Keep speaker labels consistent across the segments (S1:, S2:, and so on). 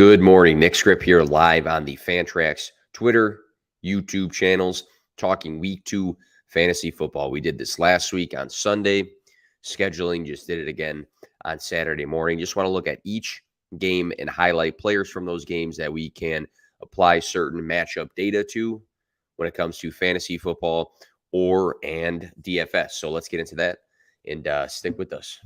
S1: Good morning. Nick Skrip here live on the Fantrax Twitter, YouTube channels, talking week 2 fantasy football. We did this last week on Sunday. Scheduling just did it again on Saturday morning. Just want to look at each game and highlight players from those games that we can apply certain matchup data to when it comes to fantasy football and DFS. So let's get into that and stick with us.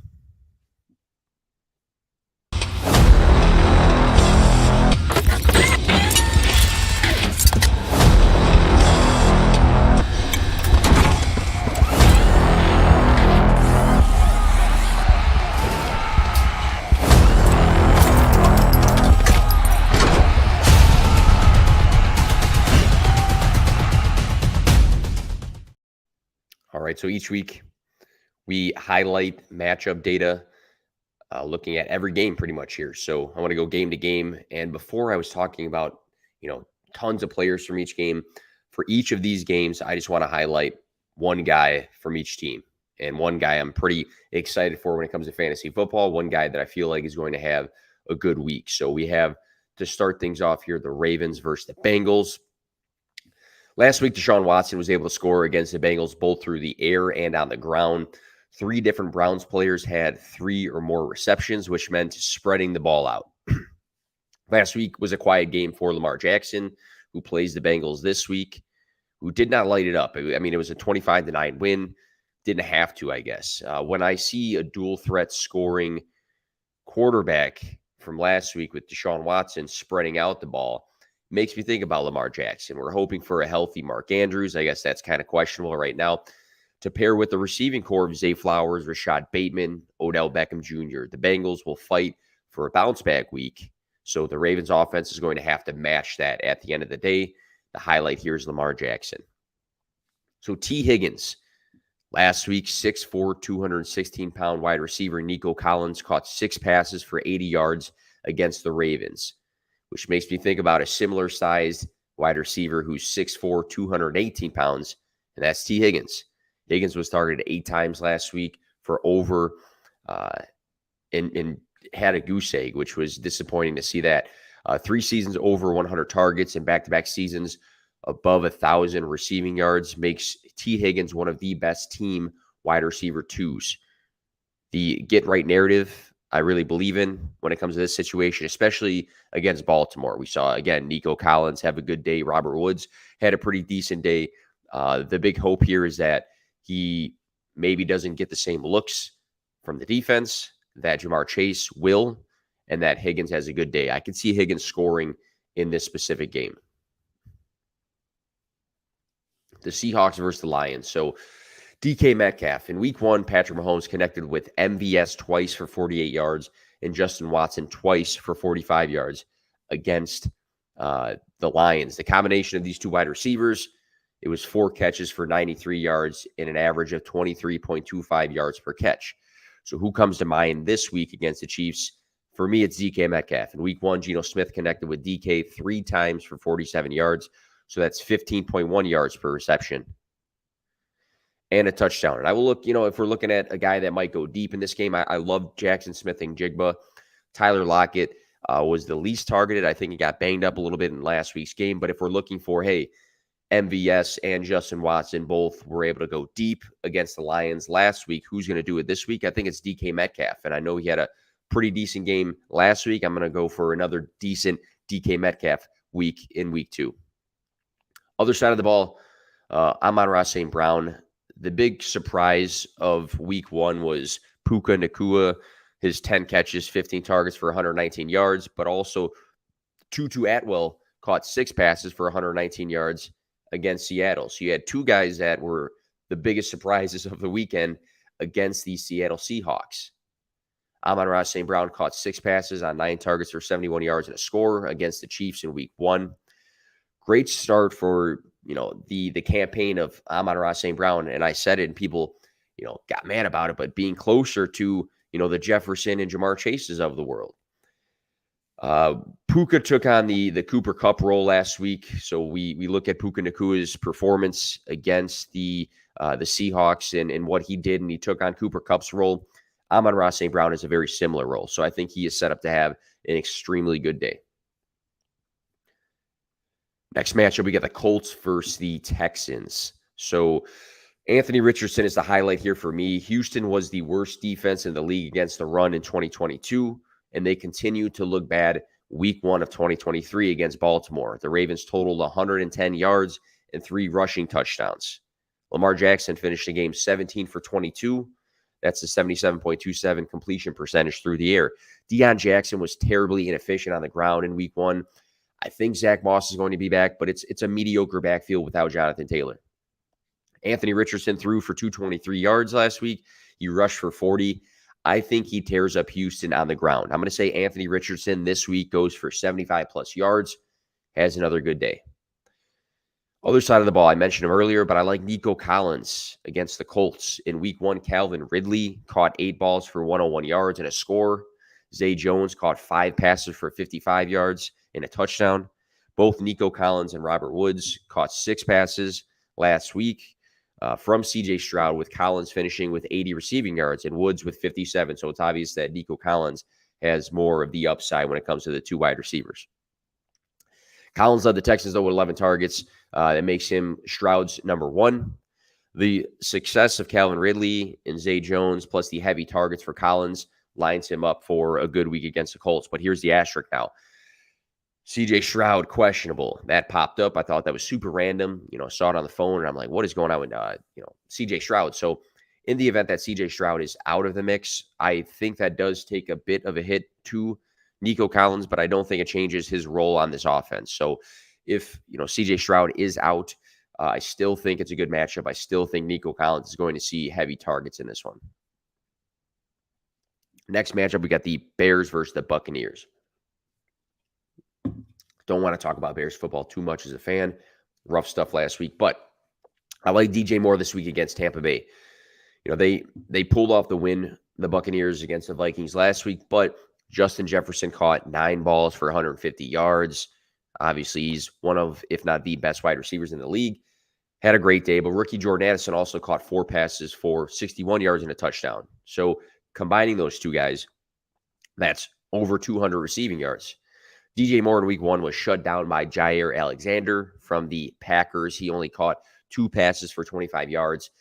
S1: All right, so each week we highlight matchup data, looking at every game pretty much here. So I want to go game to game. And before I was talking about, tons of players from each game. For each of these games, I just want to highlight one guy from each team. And one guy I'm pretty excited for when it comes to fantasy football. One guy that I feel like is going to have a good week. So we have, to start things off here, the Ravens versus the Bengals. Last week, Deshaun Watson was able to score against the Bengals both through the air and on the ground. 3 different Browns players had 3 or more receptions, which meant spreading the ball out. Last week was a quiet game for Lamar Jackson, who plays the Bengals this week, who did not light it up. I mean, it was a 25-9 win. Didn't have to, I guess. When I see a dual threat scoring quarterback from last week with Deshaun Watson spreading out the ball, makes me think about Lamar Jackson. We're hoping for a healthy Mark Andrews. I guess that's kind of questionable right now. To pair with the receiving core of Zay Flowers, Rashad Bateman, Odell Beckham Jr., the Bengals will fight for a bounce-back week. So the Ravens offense is going to have to match that at the end of the day. The highlight here is Lamar Jackson. So T. Higgins, last week, 6'4", 216-pound wide receiver Nico Collins caught 6 passes for 80 yards against the Ravens, which makes me think about a similar-sized wide receiver who's 6'4", 218 pounds, and that's T. Higgins. Higgins was targeted 8 times last week for over and had a goose egg, which was disappointing to see that. 3 seasons over 100 targets and back-to-back seasons above 1,000 receiving yards makes T. Higgins one of the best team wide receiver 2s. The get-right narrative I really believe in when it comes to this situation, especially against Baltimore. We saw, again, Nico Collins have a good day. Robert Woods had a pretty decent day. The big hope here is that he maybe doesn't get the same looks from the defense that Jamar Chase will, and that Higgins has a good day. I can see Higgins scoring in this specific game. The Seahawks versus the Lions. So DK Metcalf. In week 1, Patrick Mahomes connected with MVS twice for 48 yards and Justin Watson twice for 45 yards against the Lions. The combination of these 2 wide receivers, it was 4 catches for 93 yards and an average of 23.25 yards per catch. So who comes to mind this week against the Chiefs? For me, it's DK Metcalf. In week 1, Geno Smith connected with DK 3 times for 47 yards. So that's 15.1 yards per reception and a touchdown. And I will look, if we're looking at a guy that might go deep in this game, I love Jackson Smith and Jigba. Tyler Lockett was the least targeted. I think he got banged up a little bit in last week's game. But if we're looking for, hey, MVS and Justin Watson both were able to go deep against the Lions last week, who's going to do it this week? I think it's DK Metcalf. And I know he had a pretty decent game last week. I'm going to go for another decent DK Metcalf week in week 2. Other side of the ball, Amon-Ra St. Brown. The big surprise of week 1 was Puka Nacua, his 10 catches, 15 targets for 119 yards, but also Tutu Atwell caught 6 passes for 119 yards against Seattle. So you had 2 guys that were the biggest surprises of the weekend against the Seattle Seahawks. Amon-Ra St. Brown caught 6 passes on 9 targets for 71 yards and a score against the Chiefs in week 1. Great start for, the campaign of Amon-Ra St. Brown. And I said it and people, got mad about it, but being closer to, the Jefferson and Jamar Chases of the world. Puka took on the Cooper Kupp role last week. So we look at Puka Nacua's performance against the Seahawks and what he did, and he took on Cooper Kupp's role. Amon-Ra St. Brown is a very similar role. So I think he is set up to have an extremely good day. Next matchup, we got the Colts versus the Texans. So Anthony Richardson is the highlight here for me. Houston was the worst defense in the league against the run in 2022, and they continue to look bad week 1 of 2023 against Baltimore. The Ravens totaled 110 yards and 3 rushing touchdowns. Lamar Jackson finished the game 17 for 22. That's a 77.27 completion percentage through the air. Deion Jackson was terribly inefficient on the ground in week 1. I think Zach Moss is going to be back, but it's a mediocre backfield without Jonathan Taylor. Anthony Richardson threw for 223 yards last week. He rushed for 40. I think he tears up Houston on the ground. I'm going to say Anthony Richardson this week goes for 75 plus yards, has another good day. Other side of the ball, I mentioned him earlier, but I like Nico Collins against the Colts. In week 1, Calvin Ridley caught 8 balls for 101 yards and a score. Zay Jones caught 5 passes for 55 yards and a touchdown. Both Nico Collins and Robert Woods caught 6 passes last week from C.J. Stroud, with Collins finishing with 80 receiving yards and Woods with 57. So it's obvious that Nico Collins has more of the upside when it comes to the 2 wide receivers. Collins led the Texans, though, with 11 targets. That makes him Stroud's number 1. The success of Calvin Ridley and Zay Jones, plus the heavy targets for Collins, lines him up for a good week against the Colts. But here's the asterisk now. CJ Stroud, questionable. That popped up. I thought that was super random. I saw it on the phone, and I'm like, what is going on with, CJ Stroud? So in the event that CJ Stroud is out of the mix, I think that does take a bit of a hit to Nico Collins, but I don't think it changes his role on this offense. So if, CJ Stroud is out, I still think it's a good matchup. I still think Nico Collins is going to see heavy targets in this one. Next matchup, we got the Bears versus the Buccaneers. Don't want to talk about Bears football too much as a fan. Rough stuff last week, but I like DJ Moore this week against Tampa Bay. They pulled off the win, the Buccaneers, against the Vikings last week, but Justin Jefferson caught 9 balls for 150 yards. Obviously, he's one of, if not the best wide receivers in the league. Had a great day, but rookie Jordan Addison also caught 4 passes for 61 yards and a touchdown. So combining those 2 guys, that's over 200 receiving yards. DJ Moore in week 1 was shut down by Jair Alexander from the Packers. He only caught 2 passes for 25 yards.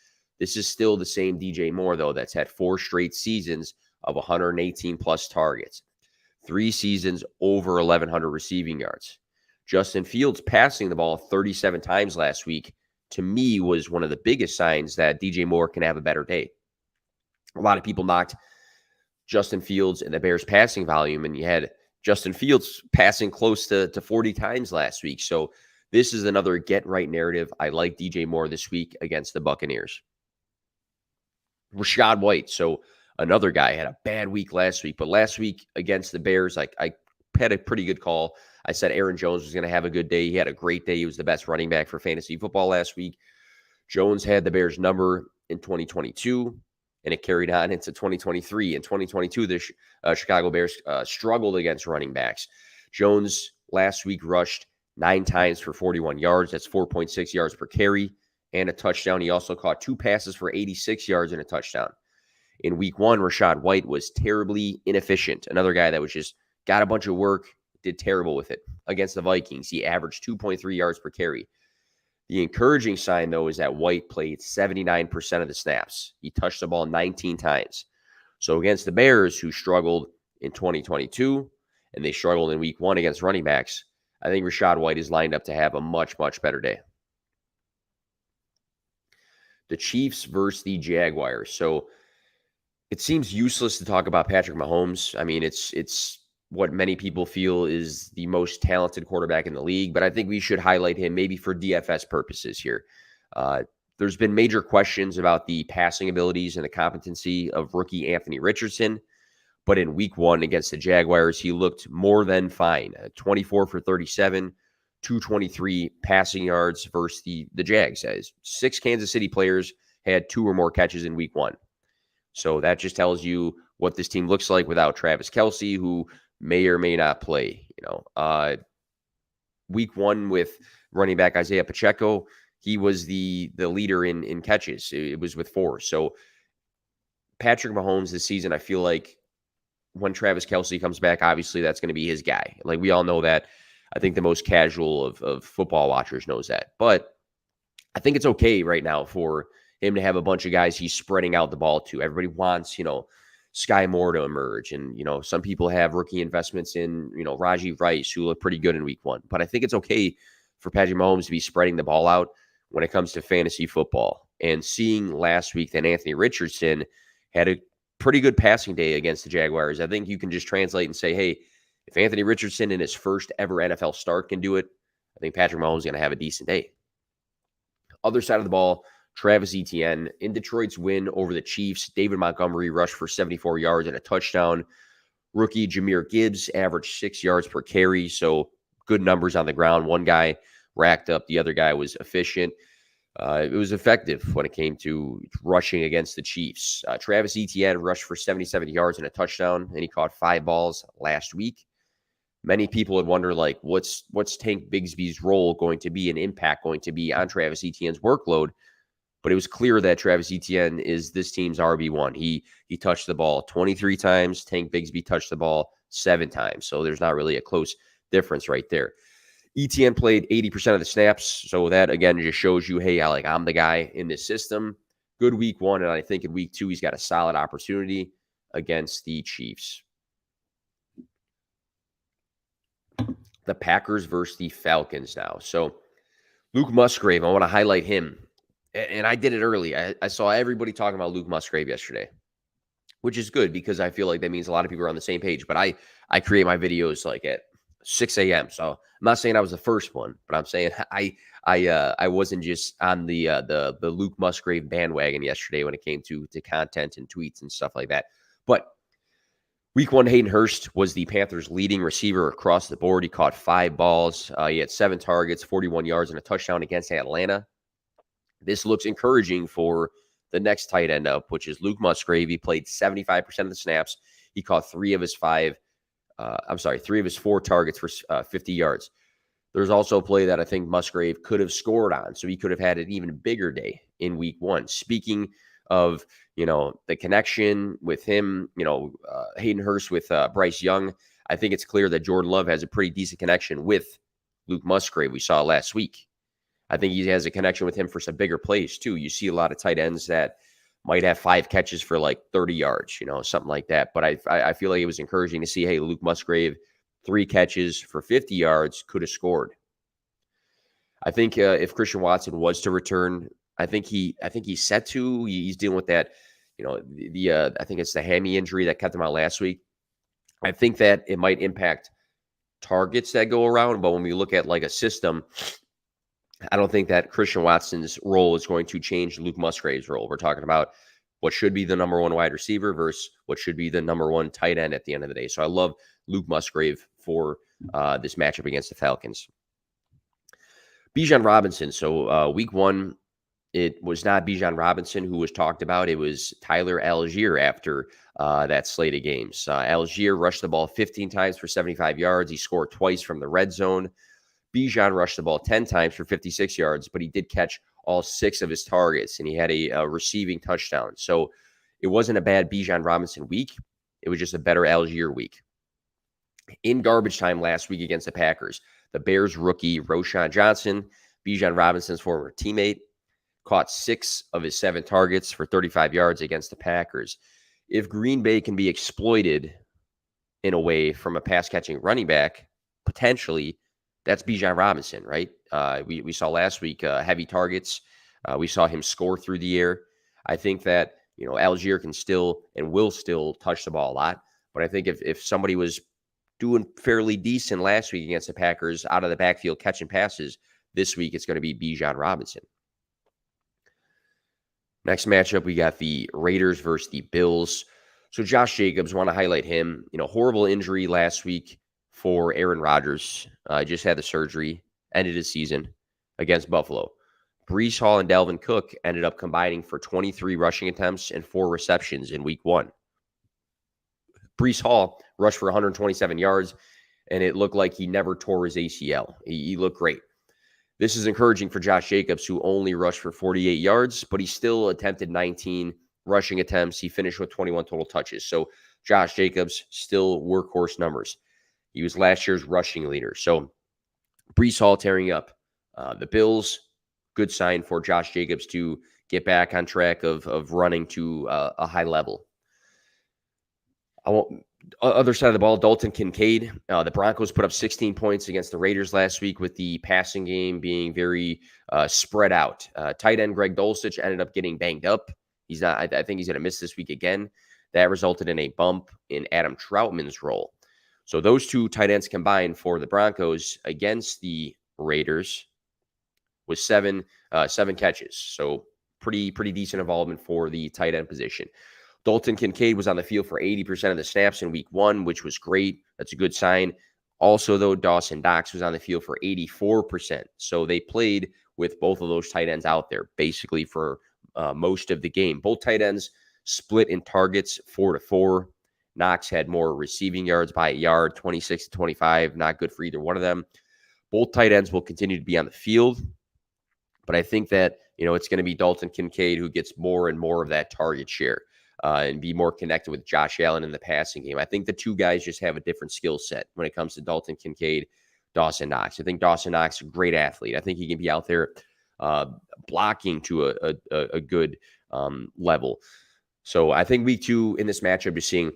S1: This is still the same DJ Moore, though, that's had 4 straight seasons of 118 plus targets, 3 seasons over 1,100 receiving yards. Justin Fields passing the ball 37 times last week, to me, was one of the biggest signs that DJ Moore can have a better day. A lot of people knocked Justin Fields and the Bears passing volume, and you had Justin Fields passing close to 40 times last week. So this is another get-right narrative. I like DJ Moore this week against the Buccaneers. Rachaad White, so another guy, had a bad week last week, but last week against the Bears, I had a pretty good call. I said Aaron Jones was going to have a good day. He had a great day. He was the best running back for fantasy football last week. Jones had the Bears' number in 2022, and it carried on into 2023. In 2022, the Chicago Bears struggled against running backs. Jones last week rushed 9 times for 41 yards. That's 4.6 yards per carry and a touchdown. He also caught 2 passes for 86 yards and a touchdown. In week 1, Rachaad White was terribly inefficient. Another guy that was just got a bunch of work, did terrible with it. Against the Vikings, he averaged 2.3 yards per carry. The encouraging sign, though, is that White played 79% of the snaps. He touched the ball 19 times. So against the Bears, who struggled in 2022, and they struggled in week 1 against running backs, I think Rachaad White is lined up to have a much, much better day. The Chiefs versus the Jaguars. So it seems useless to talk about Patrick Mahomes. I mean, it's what many people feel is the most talented quarterback in the league, but I think we should highlight him maybe for DFS purposes here. There's been major questions about the passing abilities and the competency of rookie Anthony Richardson, but in week 1 against the Jaguars, he looked more than fine. 24 for 37, 223 passing yards versus the Jags. 6 Kansas City players had 2 or more catches in week 1. So that just tells you what this team looks like without Travis Kelce, who may or may not play. Week 1 with running back Isaiah Pacheco, he was the leader in catches. It was with 4. So Patrick Mahomes this season, I feel like when Travis Kelce comes back, obviously that's going to be his guy. Like we all know that. I think the most casual of football watchers knows that. But I think it's okay right now for him to have a bunch of guys he's spreading out the ball to. Everybody wants, Sky Moore to emerge. And, some people have rookie investments in, Raji Rice, who looked pretty good in week one. But I think it's okay for Patrick Mahomes to be spreading the ball out when it comes to fantasy football. And seeing last week that Anthony Richardson had a pretty good passing day against the Jaguars, I think you can just translate and say, hey, if Anthony Richardson in his first ever NFL start can do it, I think Patrick Mahomes is going to have a decent day. Other side of the ball, Travis Etienne. In Detroit's win over the Chiefs, David Montgomery rushed for 74 yards and a touchdown. Rookie Jahmyr Gibbs averaged 6 yards per carry, so good numbers on the ground. One guy racked up, the other guy was efficient. It was effective when it came to rushing against the Chiefs. Travis Etienne rushed for 77 yards and a touchdown, and he caught 5 balls last week. Many people would wonder, like, what's Tank Bigsby's role going to be, an impact going to be on Travis Etienne's workload? But it was clear that Travis Etienne is this team's RB1. He touched the ball 23 times. Tank Bigsby touched the ball 7 times. So there's not really a close difference right there. Etienne played 80% of the snaps. So that, again, just shows you, hey, I'm the guy in this system. Good week one. And I think in week 2, he's got a solid opportunity against the Chiefs. The Packers versus the Falcons now. So Luke Musgrave, I want to highlight him. And I did it early. I saw everybody talking about Luke Musgrave yesterday, which is good because I feel like that means a lot of people are on the same page. But I create my videos like at 6 a.m. So I'm not saying I was the first one, but I'm saying I wasn't just on the Luke Musgrave bandwagon yesterday when it came to content and tweets and stuff like that. But week 1, Hayden Hurst was the Panthers' leading receiver across the board. He caught 5 balls. He had 7 targets, 41 yards, and a touchdown against Atlanta. This looks encouraging for the next tight end up, which is Luke Musgrave. He played 75% of the snaps. He caught 3 of his 4 targets for 50 yards. There's also a play that I think Musgrave could have scored on, so he could have had an even bigger day in week 1. Speaking of, the connection with him, Hayden Hurst with Bryce Young, I think it's clear that Jordan Love has a pretty decent connection with Luke Musgrave. We saw last week. I think he has a connection with him for some bigger plays too. You see a lot of tight ends that might have 5 catches for like 30 yards, something like that. But I feel like it was encouraging to see, hey, Luke Musgrave, 3 catches for 50 yards, could have scored. I think if Christian Watson was to return, I think he's set to. He's dealing with that, I think it's the hammy injury that kept him out last week. I think that it might impact targets that go around, but when we look at like a system, I don't think that Christian Watson's role is going to change Luke Musgrave's role. We're talking about what should be the number 1 wide receiver versus what should be the number 1 tight end at the end of the day. So I love Luke Musgrave for this matchup against the Falcons. Bijan Robinson. So week 1, it was not Bijan Robinson who was talked about. It was Tyler Algier after that slate of games. Algier rushed the ball 15 times for 75 yards. He scored twice from the red zone. Bijan rushed the ball 10 times for 56 yards, but he did catch all 6 of his targets, and he had a receiving touchdown. So it wasn't a bad Bijan Robinson week. It was just a better Algier week. In garbage time last week against the Packers, the Bears rookie Roschon Johnson, Bijan Robinson's former teammate, caught 6 of his 7 targets for 35 yards against the Packers. If Green Bay can be exploited in a way from a pass-catching running back, potentially, that's Bijan Robinson, right? We saw last week heavy targets. We saw him score through the air. I think that, Algier can still and will still touch the ball a lot. But I think if somebody was doing fairly decent last week against the Packers out of the backfield catching passes, this week it's going to be Bijan Robinson. Next matchup, we got the Raiders versus the Bills. So Josh Jacobs, want to highlight him. Horrible injury last week for Aaron Rodgers. Just had the surgery, ended his season against Buffalo. Breece Hall and Dalvin Cook ended up combining for 23 rushing attempts and 4 receptions in week 1. Breece Hall rushed for 127 yards, and it looked like he never tore his ACL. He looked great. This is encouraging for Josh Jacobs, who only rushed for 48 yards, but he still attempted 19 rushing attempts. He finished with 21 total touches. So Josh Jacobs, still workhorse numbers. He was last year's rushing leader. So Brees Hall tearing up the Bills. Good sign for Josh Jacobs to get back on track of running to a high level. I won't. Other side of the ball, Dalton Kincaid. The Broncos put up 16 points against the Raiders last week, with the passing game being very spread out. Tight end Greg Dulcich ended up getting banged up. He's not. I think he's going to miss this week again. That resulted in a bump in Adam Troutman's role. So those two tight ends combined for the Broncos against the Raiders was seven catches. So pretty decent involvement for the tight end position. Dalton Kincaid was on the field for 80% of the snaps in week 1, which was great. That's a good sign. Also, though, Dawson Knox was on the field for 84%. So they played with both of those tight ends out there basically for most of the game. Both tight ends split in targets 4-4. Knox had more receiving yards by a yard, 26-25. Not good for either one of them. Both tight ends will continue to be on the field, but I think that it's going to be Dalton Kincaid who gets more and more of that target share. And be more connected with Josh Allen in the passing game. I think the two guys just have a different skill set when it comes to Dalton Kincaid, Dawson Knox. I think Dawson Knox is a great athlete. I think he can be out there blocking to a good level. So I think week 2 in this matchup, just seeing,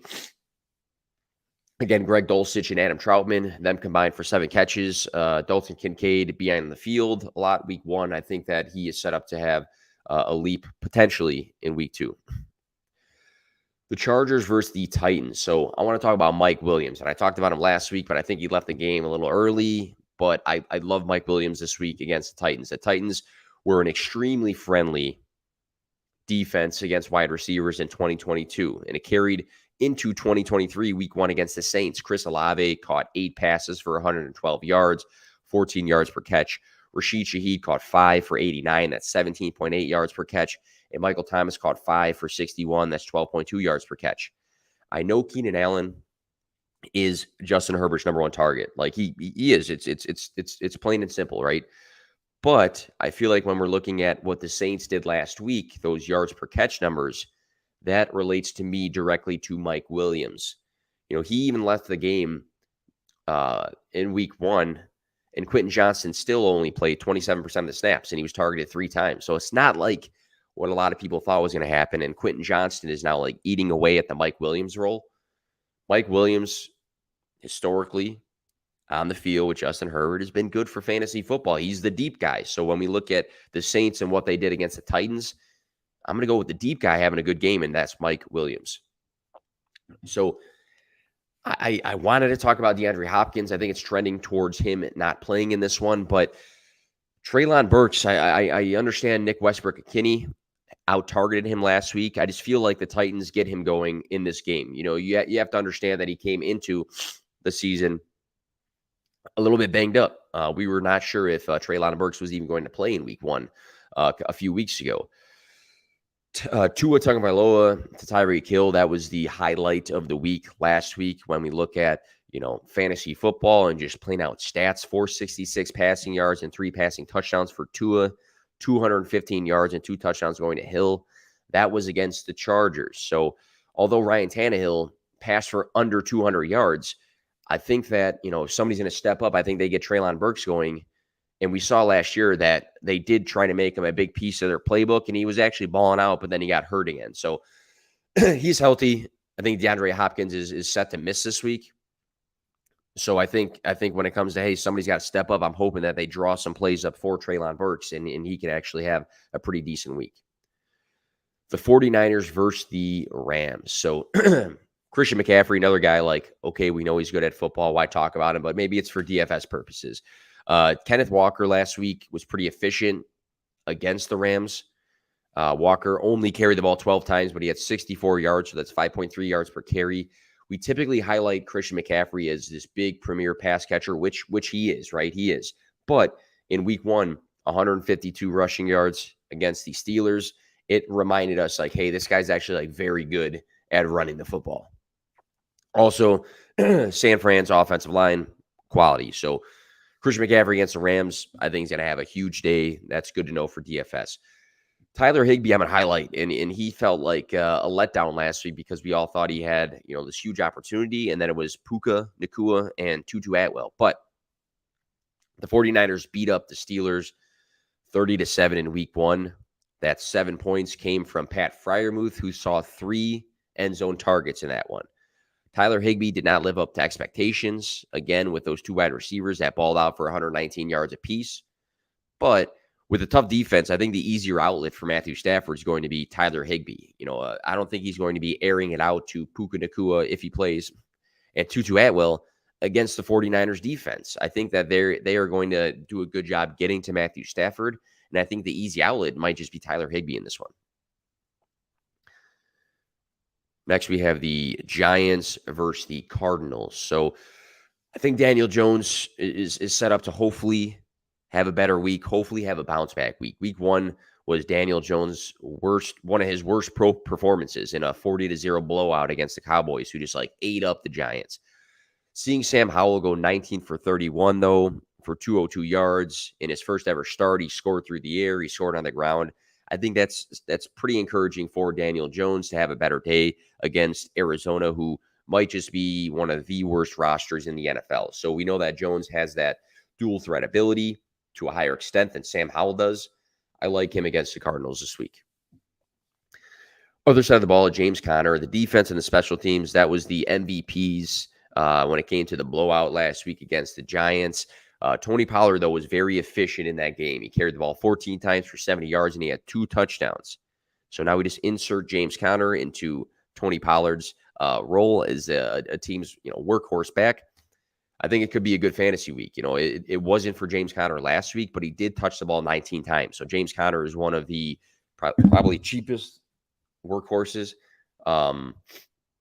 S1: again, Greg Dulcich and Adam Troutman, them combined for 7 catches. Dalton Kincaid behind the field a lot week 1. I think that he is set up to have a leap potentially in week 2. The Chargers versus the Titans. So I want to talk about Mike Williams. And I talked about him last week, but I think he left the game a little early. But I love Mike Williams this week against the Titans. The Titans were an extremely friendly defense against wide receivers in 2022. And it carried into 2023, week 1 against the Saints. Chris Olave caught 8 passes for 112 yards, 14 yards per catch. Rashid Shaheed caught 5 for 89. That's 17.8 yards per catch. And Michael Thomas caught 5 for 61. That's 12.2 yards per catch. I know Keenan Allen is Justin Herbert's number 1 target. Like he is. It's plain and simple, right? But I feel like when we're looking at what the Saints did last week, those yards per catch numbers, that relates to me directly to Mike Williams. He even left the game in week 1. And Quentin Johnston still only played 27% of the snaps, and he was targeted 3 times. So it's not like what a lot of people thought was going to happen. And Quentin Johnston is now like eating away at the Mike Williams role. Mike Williams, historically, on the field with Justin Herbert, has been good for fantasy football. He's the deep guy. So when we look at the Saints and what they did against the Titans, I'm going to go with the deep guy having a good game, and that's Mike Williams. So I wanted to talk about DeAndre Hopkins. I think it's trending towards him not playing in this one, but Treylon Burks, I understand Nick Westbrook-Ikhine out-targeted him last week. I just feel like the Titans get him going in this game. You have to understand that he came into the season a little bit banged up. We were not sure if Treylon Burks was even going to play in week 1 a few weeks ago. Tua Tagovailoa to Tyreek Hill, that was the highlight of the week last week when we look at, fantasy football and just plain out stats. 466 passing yards and 3 passing touchdowns for Tua, 215 yards and 2 touchdowns going to Hill. That was against the Chargers. So although Ryan Tannehill passed for under 200 yards, I think that, if somebody's going to step up, I think they get Treylon Burks going. And we saw last year that they did try to make him a big piece of their playbook, and he was actually balling out, but then he got hurt again. So he's healthy. I think DeAndre Hopkins is set to miss this week. So I think when it comes to, hey, somebody's got to step up, I'm hoping that they draw some plays up for Treylon Burks, and he can actually have a pretty decent week. The 49ers versus the Rams. So Christian McCaffrey, another guy like, okay, we know he's good at football. Why talk about him? But maybe it's for DFS purposes. Kenneth Walker last week was pretty efficient against the Rams. Walker only carried the ball 12 times, but he had 64 yards, so that's 5.3 yards per carry. We typically highlight Christian McCaffrey as this big premier pass catcher, which he is, right? He is. But in week 1, 152 rushing yards against the Steelers. It reminded us like, hey, this guy's actually like very good at running the football. Also, San Fran's offensive line quality. So Christian McCaffrey against the Rams, I think he's going to have a huge day. That's good to know for DFS. Tyler Higbee, I'm going to highlight, and he felt like a letdown last week because we all thought he had, this huge opportunity, and then it was Puka Nacua and Tutu Atwell. But The 49ers beat up the Steelers 30-7 in week one. That 7 points came from Pat Freiermuth, who saw 3 end zone targets in that one. Tyler Higbee did not live up to expectations, again, with those 2 wide receivers that balled out for 119 yards apiece. But with a tough defense, I think the easier outlet for Matthew Stafford is going to be Tyler Higbee. I don't think he's going to be airing it out to Puka Nacua if he plays, and Tutu Atwell against the 49ers defense. I think that they are going to do a good job getting to Matthew Stafford, and I think the easy outlet might just be Tyler Higbee in this one. Next, we have the Giants versus the Cardinals. So I think Daniel Jones is set up to hopefully have a better week, hopefully have a bounce back week. Week one was Daniel Jones' one of his worst pro performances in a 40-0 blowout against the Cowboys, who just ate up the Giants. Seeing Sam Howell go 19 for 31, though, for 202 yards in his first ever start, he scored through the air, he scored on the ground. I think that's pretty encouraging for Daniel Jones to have a better day against Arizona, who might just be one of the worst rosters in the NFL. So we know that Jones has that dual threat ability to a higher extent than Sam Howell does. I like him against the Cardinals this week. Other side of the ball, James Conner, the defense and the special teams, that was the MVPs when it came to the blowout last week against the Giants. Tony Pollard, though, was very efficient in that game. He carried the ball 14 times for 70 yards, and he had 2 touchdowns. So now we just insert James Conner into Tony Pollard's role as a team's workhorse back. I think it could be a good fantasy week. It wasn't for James Conner last week, but he did touch the ball 19 times. So James Conner is one of the probably cheapest workhorses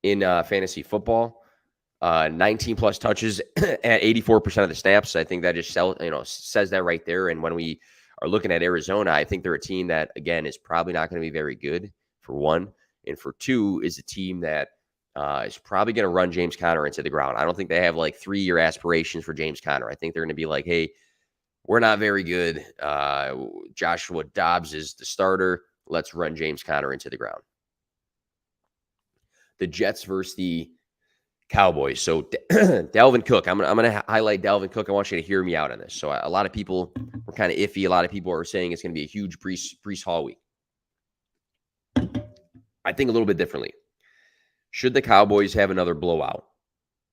S1: in fantasy football. 19 plus touches at 84% of the snaps. I think that just says that right there. And when we are looking at Arizona, I think they're a team that, again, is probably not going to be very good, for one. And for two, is a team that is probably going to run James Conner into the ground. I don't think they have 3-year aspirations for James Conner. I think they're going to be like, hey, we're not very good. Joshua Dobbs is the starter. Let's run James Conner into the ground. The Jets versus the Cowboys. So Dalvin Cook, I'm gonna highlight Dalvin Cook. I want you to hear me out on this. So a lot of people were kind of iffy. A lot of people are saying it's going to be a huge Breece Hall week. I think a little bit differently. Should the Cowboys have another blowout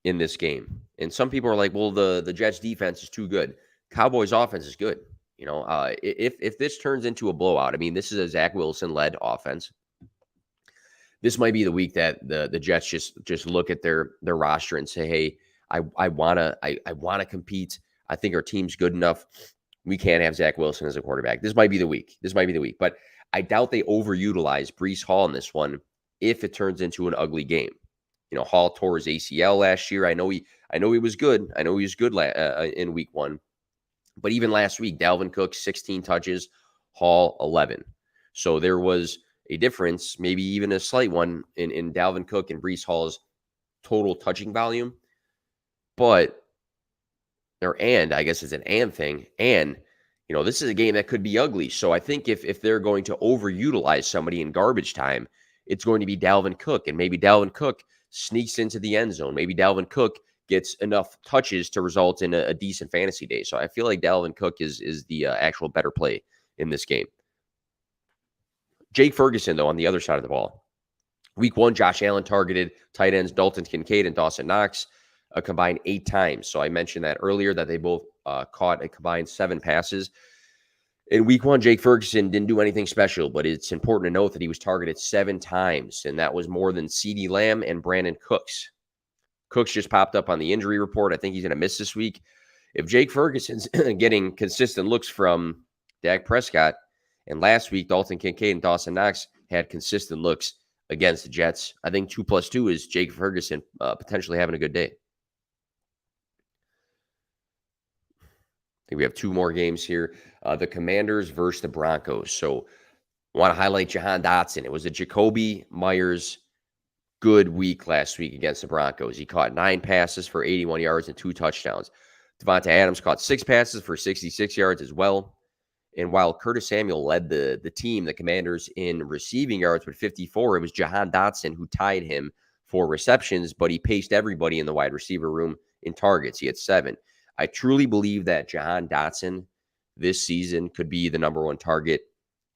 S1: in this game? And some people are like, well, the Jets defense is too good. Cowboys offense is good. If this turns into a blowout, I mean, this is a Zach Wilson-led offense. This might be the week that the Jets just look at their roster and say, hey, I wanna compete. I think our team's good enough. We can't have Zach Wilson as a quarterback. This might be the week. But I doubt they overutilize Breece Hall in this one if it turns into an ugly game. Hall tore his ACL last year. I know he was good. In week one. But even last week, Dalvin Cook, 16 touches, Hall, 11. So there was a difference, maybe even a slight one, in Dalvin Cook and Breece Hall's total touching volume. And I guess it's an and thing. And, this is a game that could be ugly. So I think if they're going to overutilize somebody in garbage time, it's going to be Dalvin Cook. And maybe Dalvin Cook sneaks into the end zone. Maybe Dalvin Cook gets enough touches to result in a decent fantasy day. So I feel like Dalvin Cook is the actual better play in this game. Jake Ferguson, though, on the other side of the ball. Week one, Josh Allen targeted tight ends Dalton Kincaid and Dawson Knox a combined 8 times. So I mentioned that earlier, that they both caught a combined 7 passes. In week one, Jake Ferguson didn't do anything special, but it's important to note that he was targeted 7 times, and that was more than CeeDee Lamb and Brandon Cooks. Cooks just popped up on the injury report. I think he's going to miss this week. If Jake Ferguson's getting consistent looks from Dak Prescott, and last week, Dalton Kincaid and Dawson Knox had consistent looks against the Jets, I think 2 plus 2 is Jake Ferguson potentially having a good day. I think we have 2 more games here. The Commanders versus the Broncos. So I want to highlight Jahan Dotson. It was a Jacoby Myers good week last week against the Broncos. He caught 9 passes for 81 yards and 2 touchdowns. Devontae Adams caught 6 passes for 66 yards as well. And while Curtis Samuel led the team, the Commanders, in receiving yards with 54, it was Jahan Dotson who tied him for receptions, but he paced everybody in the wide receiver room in targets. He had 7. I truly believe that Jahan Dotson this season could be the number one target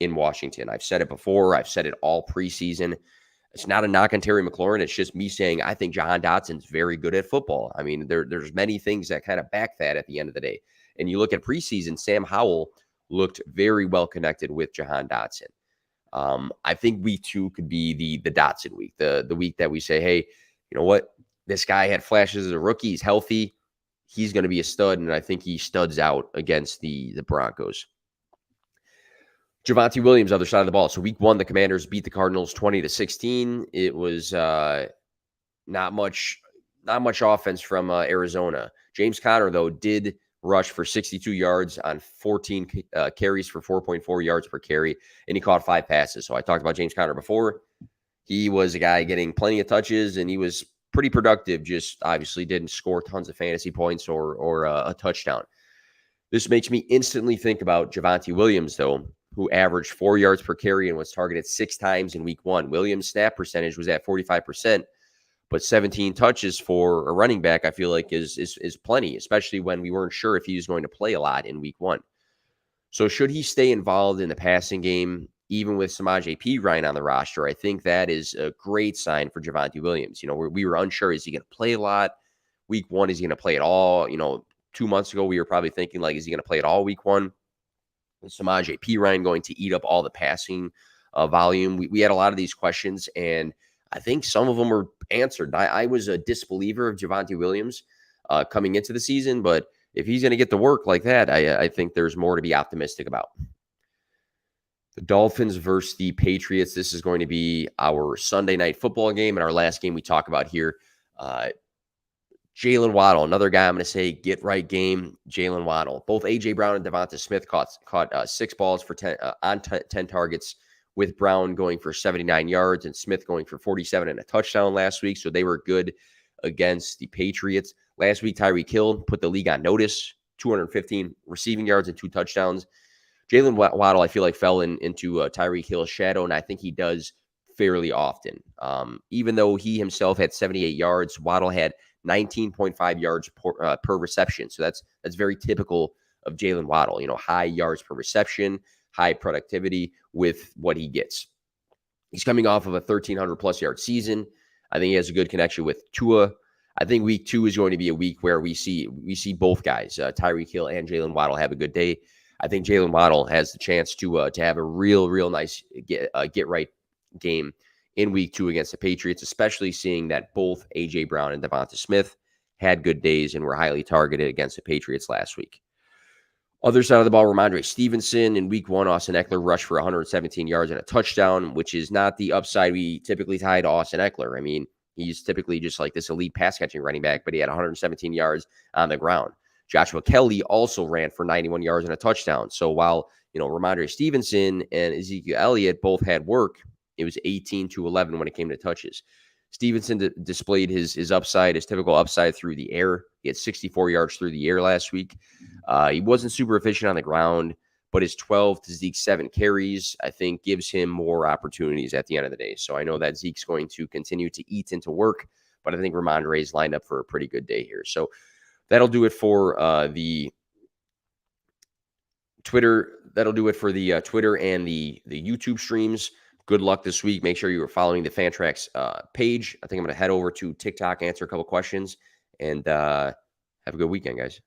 S1: in Washington. I've said it before. I've said it all preseason. It's not a knock on Terry McLaurin. It's just me saying I think Jahan Dotson's very good at football. I mean, there's many things that kind of back that at the end of the day. And you look at preseason, Sam Howell looked very well connected with Jahan Dotson. I think week 2 could be the Dotson week, the week that we say, hey, you know what? This guy had flashes as a rookie. He's healthy. He's going to be a stud, and I think he studs out against the Broncos. Javonte Williams, other side of the ball. So week 1, the Commanders beat the Cardinals 20-16. It was not much offense from Arizona. James Conner, though, did rush for 62 yards on 14 carries for 4.4 yards per carry, and he caught 5 passes. So I talked about James Conner before. He was a guy getting plenty of touches, and he was pretty productive, just obviously didn't score tons of fantasy points or a touchdown. This makes me instantly think about Javonte Williams, though, who averaged 4 yards per carry and was targeted 6 times in week 1. Williams' snap percentage was at 45%, but 17 touches for a running back, I feel like is plenty, especially when we weren't sure if he was going to play a lot in week 1. So should he stay involved in the passing game, even with Samaje Perine on the roster? I think that is a great sign for Javonte Williams. You know, we were unsure, is he going to play a lot? Week 1, is he going to play at all? You know, 2 months ago, we were probably thinking, like, is he going to play at all week 1? Is Samaje Perine going to eat up all the passing volume? We had a lot of these questions, and I think some of them were answered. I was a disbeliever of Javonte Williams coming into the season, but if he's going to get the work like that, I think there's more to be optimistic about. The Dolphins versus the Patriots. This is going to be our Sunday night football game and our last game we talk about here. Jalen Waddle, another guy I'm going to say get right game. Jalen Waddle. Both A.J. Brown and Devonta Smith caught 6 balls for 10 targets, with Brown going for 79 yards and Smith going for 47 and a touchdown last week. So they were good against the Patriots. Last week, Tyreek Hill put the league on notice, 215 receiving yards and 2 touchdowns. Jalen Waddle, I feel like, fell into Tyreek Hill's shadow, and I think he does fairly often. Even though he himself had 78 yards, Waddle had 19.5 yards per reception. So that's very typical of Jalen Waddle. You know, high yards per reception, high productivity with what he gets. He's coming off of a 1,300-plus yard season. I think he has a good connection with Tua. I think week 2 is going to be a week where we see both guys, Tyreek Hill and Jalen Waddle, have a good day. I think Jalen Waddle has the chance to have a real nice get right game in week 2 against the Patriots, especially seeing that both A.J. Brown and Devonta Smith had good days and were highly targeted against the Patriots last week. Other side of the ball, Ramondre Stevenson. In week 1, Austin Eckler rushed for 117 yards and a touchdown, which is not the upside we typically tie to Austin Eckler. I mean, he's typically just like this elite pass-catching running back, but he had 117 yards on the ground. Joshua Kelly also ran for 91 yards and a touchdown. So while, you know, Ramondre Stevenson and Ezekiel Elliott both had work, it was 18-11 when it came to touches. Stevenson displayed his upside, his typical upside through the air. He had 64 yards through the air last week. He wasn't super efficient on the ground, but his 12 to Zeke's 7 carries, I think, gives him more opportunities at the end of the day. So I know that Zeke's going to continue to eat into work, but I think Ramondre is lined up for a pretty good day here. So that'll do it for the Twitter. That'll do it for the Twitter and the YouTube streams. Good luck this week. Make sure you are following the Fantrax page. I think I'm going to head over to TikTok, answer a couple questions, and have a good weekend, guys.